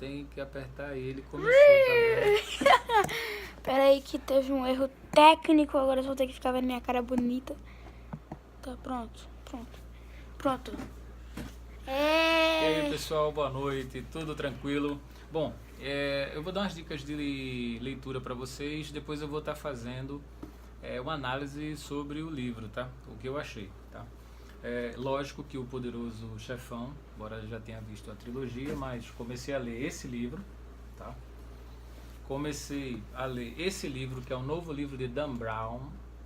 tem que apertar ele. Começou, tá vendo? Pera aí que teve um erro técnico, agora eu vou ter que ficar vendo minha cara bonita. Tá, pronto. E aí, pessoal, boa noite, tudo tranquilo? Bom, eu vou dar umas dicas de leitura para vocês, depois eu vou estar fazendo uma análise sobre o livro, tá? O que eu achei, tá? Lógico que o Poderoso Chefão, embora eu já tenha visto a trilogia, mas comecei a ler esse livro, tá? Comecei a ler esse livro, que é um novo livro de Dan Brown,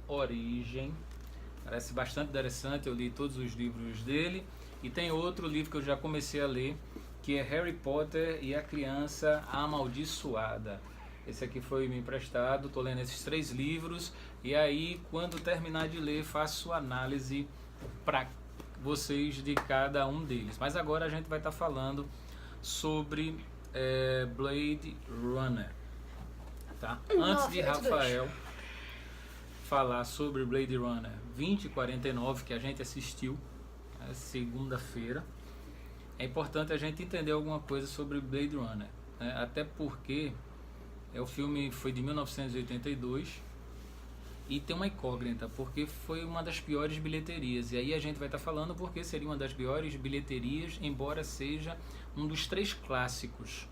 Origem. Parece bastante interessante, eu li todos os livros dele. E tem outro livro que eu já comecei a ler, que é Harry Potter e a Criança Amaldiçoada. Esse aqui foi me emprestado, estou lendo esses 3 livros. E aí, quando terminar de ler, faço análise para vocês de cada um deles. Mas agora a gente vai estar falando sobre Blade Runner. Tá? Antes de Rafael falar sobre Blade Runner 2049, que a gente assistiu segunda-feira, é importante a gente entender alguma coisa sobre Blade Runner, né? Até porque o filme foi de 1982 e tem uma incógnita, porque foi uma das piores bilheterias, e aí a gente vai estar falando porque seria uma das piores bilheterias, embora seja um dos 3 clássicos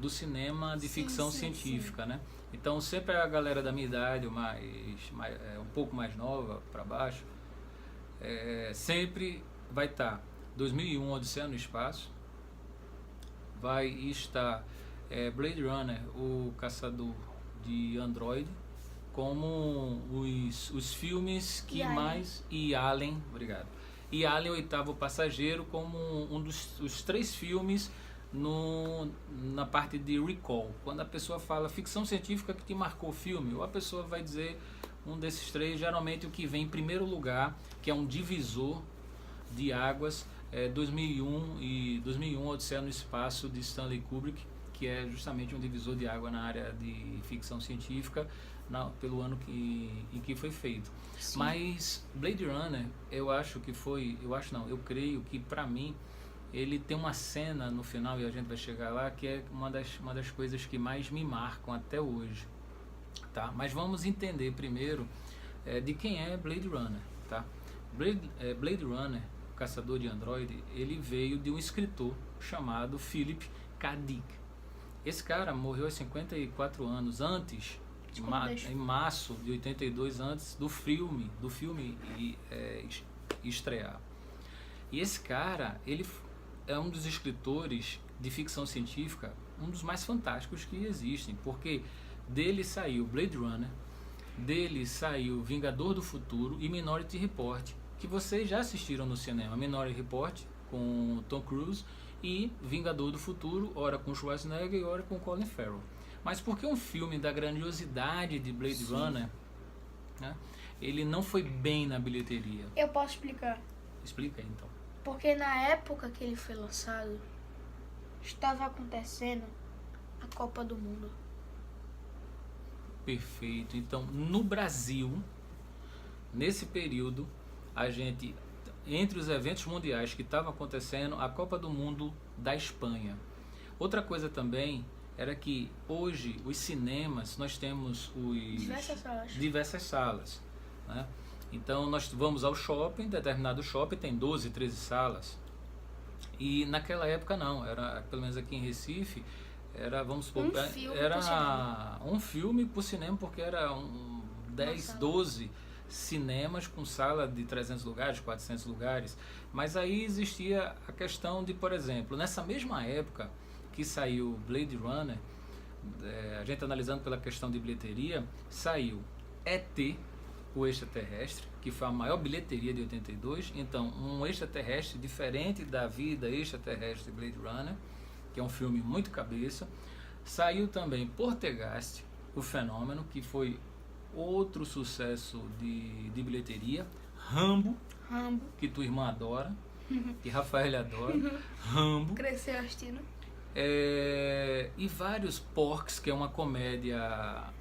do cinema de ficção científica, né? Então sempre a galera da minha idade, um pouco mais nova para baixo, sempre vai estar 2001, Odisseia no Espaço, vai estar Blade Runner, o Caçador de Android, como os filmes que e Alien, obrigado. E Alien, o Oitavo Passageiro, como um dos 3 filmes na parte de recall. Quando a pessoa fala ficção científica que te marcou o filme, ou a pessoa vai dizer um desses 3, geralmente o que vem em primeiro lugar, que é um divisor de águas, 2001 Odisseia no Espaço, de Stanley Kubrick, que é justamente um divisor de água na área de ficção científica, pelo ano em que foi feito. Sim. Mas Blade Runner, eu creio que para mim ele tem uma cena no final, e a gente vai chegar lá, que é uma das coisas que mais me marcam até hoje, tá? Mas vamos entender primeiro de quem é Blade Runner, tá? Blade Runner, o Caçador de Android, ele veio de um escritor chamado Philip K. Dick. Esse cara morreu aos 54 anos, antes, em março de 82, antes do filme estrear. E esse cara, ele é um dos escritores de ficção científica, um dos mais fantásticos que existem, porque dele saiu Blade Runner, dele saiu Vingador do Futuro e Minority Report, que vocês já assistiram no cinema. Minority Report com Tom Cruise e Vingador do Futuro, ora com Schwarzenegger e ora com Colin Farrell. Mas por que um filme da grandiosidade de Blade Runner, né, ele não foi bem na bilheteria? Eu posso explicar. Explica aí, então. Porque na época que ele foi lançado, estava acontecendo a Copa do Mundo. Perfeito. Então, no Brasil, nesse período, entre os eventos mundiais que estavam acontecendo, a Copa do Mundo da Espanha. Outra coisa também era que hoje os cinemas, nós temos diversas salas, né? Então nós vamos ao shopping, determinado shopping tem 12, 13 salas. E naquela época não, era, pelo menos aqui em Recife, era, vamos supor, um filme por cinema, porque era 10, 12 cinemas com sala de 300 lugares, 400 lugares. Mas aí existia a questão de, por exemplo, nessa mesma época que saiu Blade Runner, a gente analisando pela questão de bilheteria, saiu ET, o extraterrestre, que foi a maior bilheteria de 82. Então, um extraterrestre diferente da vida extraterrestre de Blade Runner, que é um filme muito cabeça. Saiu também Poltergeist, o Fenômeno, que foi outro sucesso de bilheteria. Rambo, que tua irmã adora, que Rafael adora. Rambo. Cresceu assistindo. E vários Porcs, que é uma comédia,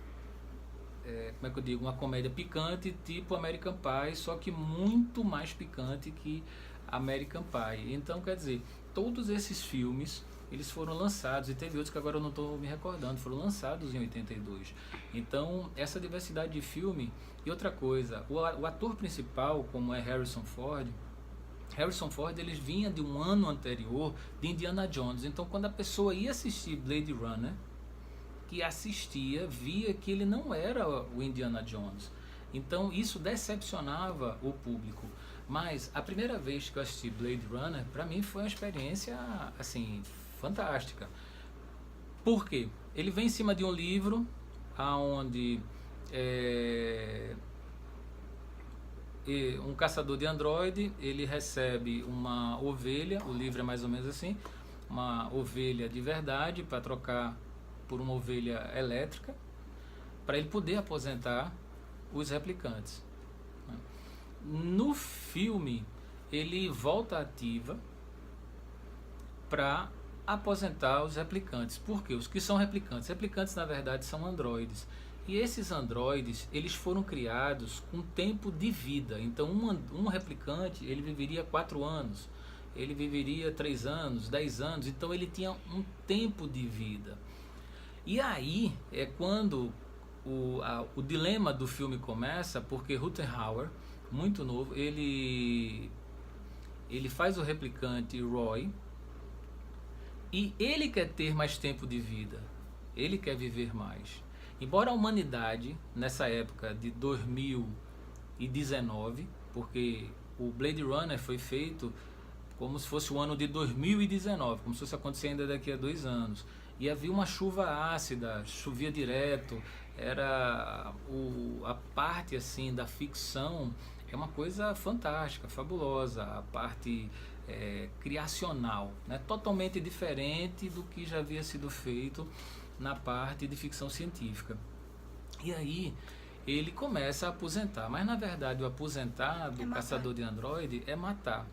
como é que eu digo, uma comédia picante tipo American Pie, só que muito mais picante que American Pie. Então, quer dizer, todos esses filmes, eles foram lançados, e teve outros que agora eu não estou me recordando, foram lançados em 82. Então, essa diversidade de filme. E outra coisa, o ator principal, como é Harrison Ford, ele vinha de um ano anterior de Indiana Jones. Então, quando a pessoa ia assistir Blade Runner, que assistia, via que ele não era o Indiana Jones. Então, isso decepcionava o público. Mas a primeira vez que eu assisti Blade Runner, para mim foi uma experiência assim fantástica. Por quê? Ele vem em cima de um livro onde um caçador de androide, ele recebe uma ovelha, o livro é mais ou menos assim, uma ovelha de verdade para trocar por uma ovelha elétrica, para ele poder aposentar os replicantes. No filme, ele volta ativa para aposentar os replicantes. Por quê? Os que são replicantes? Replicantes, na verdade, são androides. E esses androides, eles foram criados com tempo de vida. Então, um replicante, ele viveria 4 anos, ele viveria 3 anos, 10 anos. Então, ele tinha um tempo de vida. E aí é quando o dilema do filme começa, porque Rutger Hauer, muito novo, ele faz o replicante Roy, e ele quer ter mais tempo de vida, ele quer viver mais. Embora a humanidade, nessa época de 2019, porque o Blade Runner foi feito como se fosse o ano de 2019, como se fosse acontecer ainda daqui a 2 anos. E havia uma chuva ácida, chovia direto, a parte assim da ficção é uma coisa fantástica, fabulosa, a parte criacional, né? Totalmente diferente do que já havia sido feito na parte de ficção científica. E aí ele começa a aposentar, mas na verdade o aposentar do caçador de androide é matar.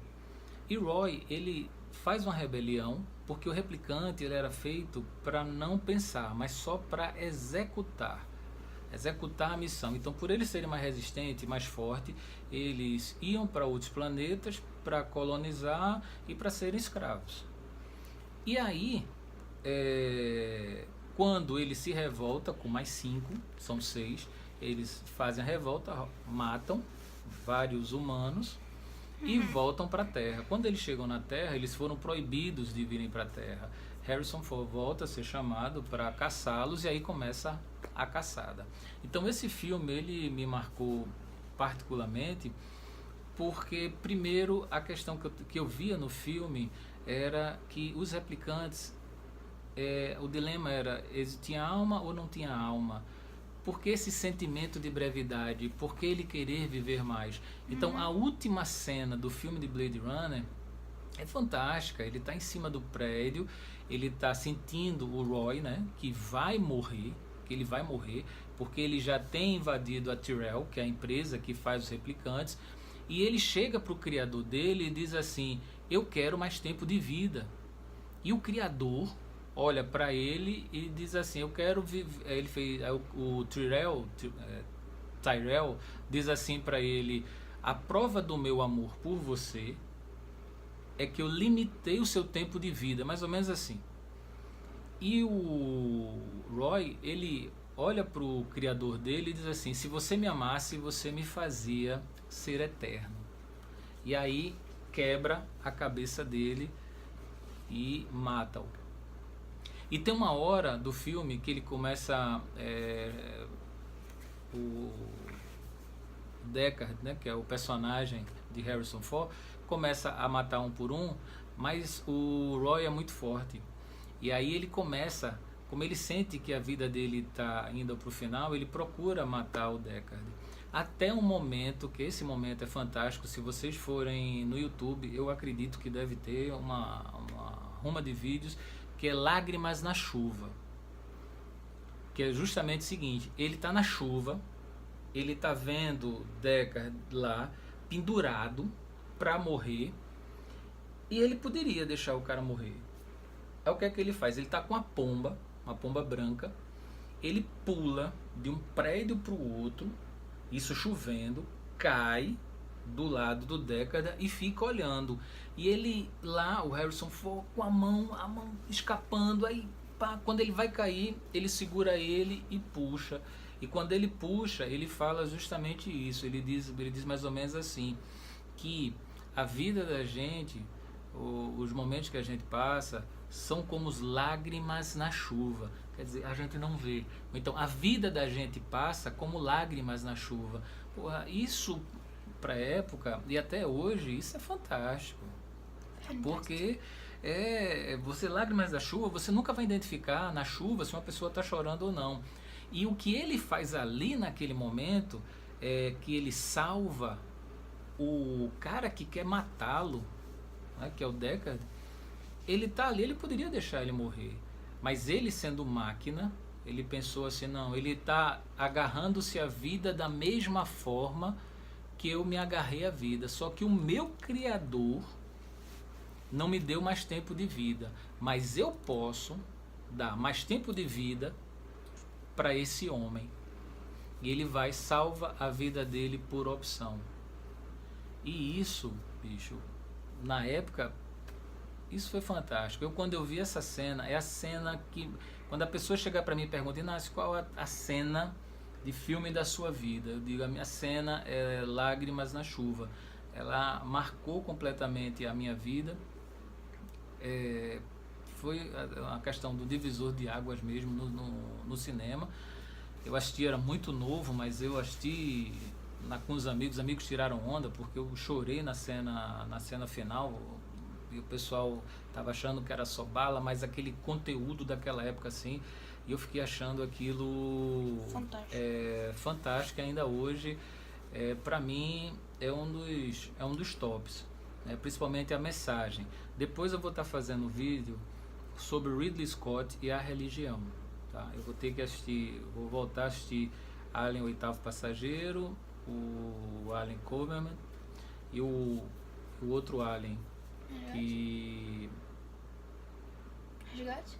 E Roy, ele faz uma rebelião, porque o replicante ele era feito para não pensar, mas só para executar a missão. Então, por eles serem mais resistentes, mais fortes, eles iam para outros planetas para colonizar e para serem escravos. E aí, quando ele se revolta com mais 5, são 6, eles fazem a revolta, matam vários humanos e voltam para a Terra. Quando eles chegam na Terra, eles foram proibidos de virem para a Terra. Harrison Ford volta a ser chamado para caçá-los, e aí começa a caçada. Então esse filme ele me marcou particularmente porque, primeiro, a questão que eu via no filme era que os replicantes, o dilema era, eles tinham alma ou não tinha alma? Por que esse sentimento de brevidade? Por que ele querer viver mais? Então, a última cena do filme de Blade Runner é fantástica. Ele está em cima do prédio, ele está sentindo o Roy, né, que ele vai morrer, porque ele já tem invadido a Tyrell, que é a empresa que faz os replicantes, e ele chega para o criador dele e diz assim: eu quero mais tempo de vida. E o criador olha para ele e diz assim: eu quero viver. Ele fez o Tyrell diz assim para ele: a prova do meu amor por você é que eu limitei o seu tempo de vida, mais ou menos assim. E o Roy, ele olha para o criador dele e diz assim: se você me amasse, você me fazia ser eterno. E aí quebra a cabeça dele e mata-o. E tem uma hora do filme que ele começa, o Deckard, né, que é o personagem de Harrison Ford, começa a matar um por um, mas o Roy é muito forte. E aí ele começa, como ele sente que a vida dele está indo para o final, ele procura matar o Deckard. Até um momento, que esse momento é fantástico, se vocês forem no YouTube, eu acredito que deve ter uma ruma de vídeos, que é Lágrimas na Chuva. Que é justamente o seguinte: ele está na chuva, ele está vendo Deckard lá, pendurado, para morrer, e ele poderia deixar o cara morrer. É o que é que ele faz? Ele está com uma pomba branca, ele pula de um prédio para o outro, isso chovendo, cai do lado do Deckard e fica olhando. E ele lá, o Harrison Ford, com a mão escapando, aí pá, quando ele vai cair, ele segura ele e puxa. E quando ele puxa, ele fala justamente isso. Ele diz mais ou menos assim, que a vida da gente, os momentos que a gente passa, são como as lágrimas na chuva. Quer dizer, a gente não vê. Então, a vida da gente passa como lágrimas na chuva. Porra, isso, pra época, e até hoje, isso é fantástico. Porque você, lágrimas da chuva, você nunca vai identificar na chuva se uma pessoa está chorando ou não. E o que ele faz ali naquele momento é que ele salva o cara que quer matá-lo, né, que é o Deckard. Ele tá ali, ele poderia deixar ele morrer, mas ele, sendo máquina, ele pensou assim, não, ele tá agarrando-se à vida da mesma forma que eu me agarrei à vida, só que o meu Criador não me deu mais tempo de vida, mas eu posso dar mais tempo de vida para esse homem. E ele vai, salva a vida dele por opção. E isso, bicho, na época, isso foi fantástico. Quando eu vi essa cena, é a cena que, quando a pessoa chegar para mim e pergunta, Inácio, qual é a cena de filme da sua vida? Eu digo, a minha cena é Lágrimas na Chuva. Ela marcou completamente a minha vida. Foi a questão do divisor de águas mesmo no cinema. Eu assisti, era muito novo, mas eu assisti com os amigos tiraram onda, porque eu chorei na cena final, e o pessoal estava achando que era só bala, mas aquele conteúdo daquela época assim, e eu fiquei achando aquilo fantástico ainda hoje. Para mim é um dos tops, né? Principalmente a mensagem. Depois eu vou estar fazendo um vídeo sobre Ridley Scott e a religião, tá? Eu vou ter que assistir, vou voltar a assistir Alien, o Oitavo Passageiro, o Alien Covenant e o outro Alien que... Resgate?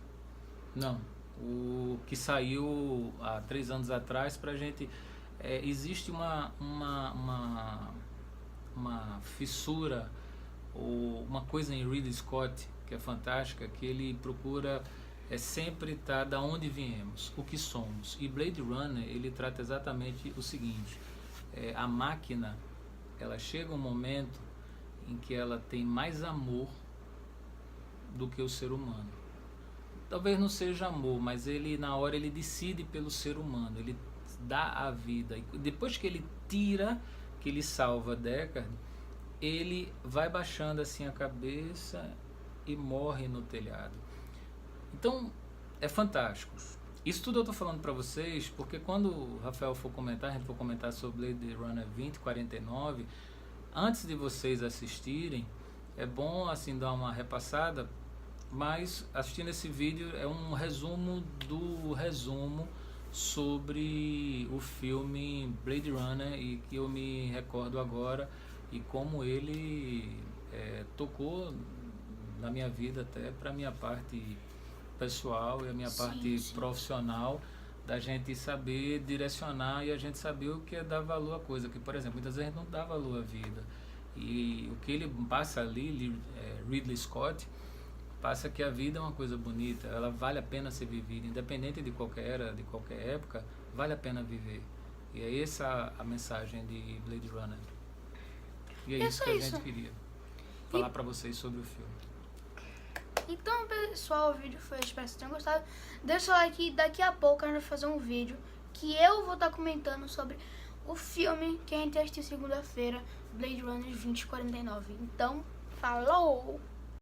Não, o que saiu há 3 anos atrás pra gente. Existe uma fissura ou uma coisa em Ridley Scott que é fantástica, que ele procura sempre estar da onde viemos, o que somos. E Blade Runner, ele trata exatamente o seguinte: a máquina, ela chega um momento em que ela tem mais amor do que o ser humano. Talvez não seja amor, mas ele, na hora, ele decide pelo ser humano, ele dá a vida. E depois que ele que ele salva Deckard, ele vai baixando assim a cabeça e morre no telhado. Então, é fantástico. Isso tudo eu estou falando para vocês porque quando o Rafael for comentar, a gente for comentar sobre Blade Runner 2049, antes de vocês assistirem, é bom assim dar uma repassada, mas assistindo esse vídeo é um resumo do resumo sobre o filme Blade Runner, e que eu me recordo agora e como ele tocou na minha vida, até para a minha parte pessoal e a minha parte profissional, da gente saber direcionar e a gente saber o que é dar valor à coisa, que, por exemplo, muitas vezes a gente não dá valor à vida, e o que ele passa ali, Ridley Scott, passa que a vida é uma coisa bonita, ela vale a pena ser vivida, independente de qualquer era, de qualquer época, vale a pena viver. E é essa a mensagem de Blade Runner. E é isso que a gente queria falar para vocês sobre o filme. Então, pessoal, o vídeo foi, espero que vocês tenham gostado. Deixa o like e daqui a pouco a gente vai fazer um vídeo que eu vou estar comentando sobre o filme que a gente assistiu segunda-feira, Blade Runner 2049. Então, falou!